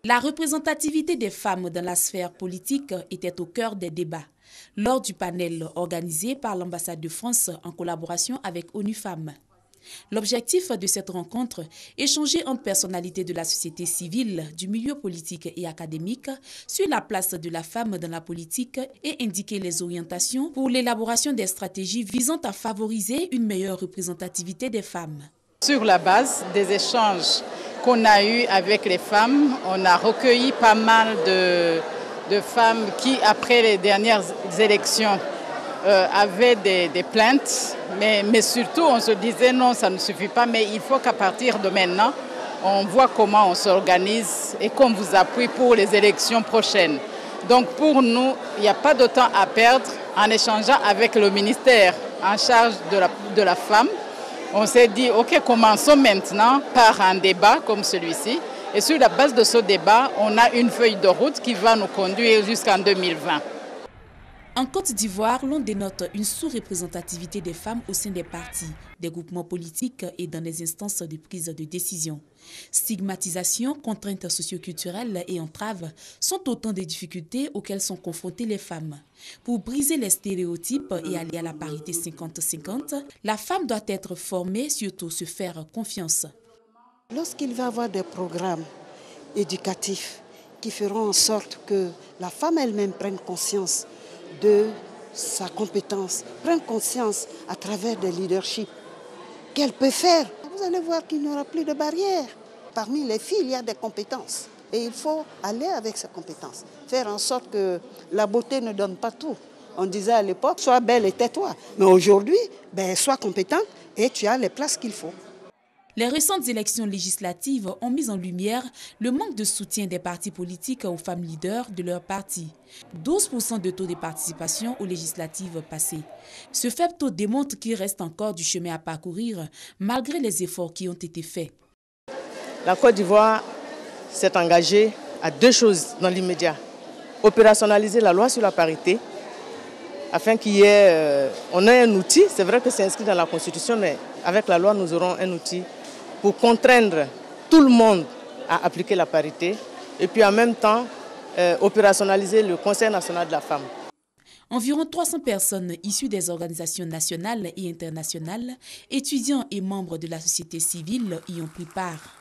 La représentativité des femmes dans la sphère politique était au cœur des débats lors du panel organisé par l'ambassade de France en collaboration avec ONU Femmes. L'objectif de cette rencontre, échanger entre personnalités de la société civile, du milieu politique et académique sur la place de la femme dans la politique et indiquer les orientations pour l'élaboration des stratégies visant à favoriser une meilleure représentativité des femmes. Sur la base des échanges qu'on a eus avec les femmes, on a recueilli pas mal de femmes qui, après les dernières élections, avaient des plaintes, mais surtout on se disait non, ça ne suffit pas, mais il faut qu'à partir de maintenant, on voit comment on s'organise et qu'on vous appuie pour les élections prochaines. Donc pour nous, il n'y a pas de temps à perdre en échangeant avec le ministère en charge de la femme. On s'est dit, ok, commençons maintenant par un débat comme celui-ci. Et sur la base de ce débat, on a une feuille de route qui va nous conduire jusqu'en 2020. En Côte d'Ivoire, l'on dénote une sous-représentativité des femmes au sein des partis, des groupements politiques et dans les instances de prise de décision. Stigmatisation, contraintes socioculturelles et entraves sont autant de difficultés auxquelles sont confrontées les femmes. Pour briser les stéréotypes et aller à la parité 50-50, la femme doit être formée, surtout se faire confiance. Lorsqu'il va y avoir des programmes éducatifs qui feront en sorte que la femme elle-même prenne conscience de sa compétence, prenne conscience à travers des leaderships qu'elle peut faire, vous allez voir qu'il n'y aura plus de barrières. Parmi les filles, il y a des compétences et il faut aller avec ces compétences, faire en sorte que la beauté ne donne pas tout. On disait à l'époque, sois belle et tais-toi. Mais aujourd'hui, sois compétente et tu as les places qu'il faut. Les récentes élections législatives ont mis en lumière le manque de soutien des partis politiques aux femmes leaders de leur parti. 12% de taux de participation aux législatives passées. Ce faible taux démontre qu'il reste encore du chemin à parcourir malgré les efforts qui ont été faits. La Côte d'Ivoire s'est engagée à deux choses dans l'immédiat. Opérationnaliser la loi sur la parité afin qu'il y ait on ait un outil. C'est vrai que c'est inscrit dans la Constitution, mais avec la loi, nous aurons un outil pour contraindre tout le monde à appliquer la parité et puis en même temps opérationnaliser le Conseil national de la femme. Environ 300 personnes issues des organisations nationales et internationales, étudiants et membres de la société civile y ont pris part.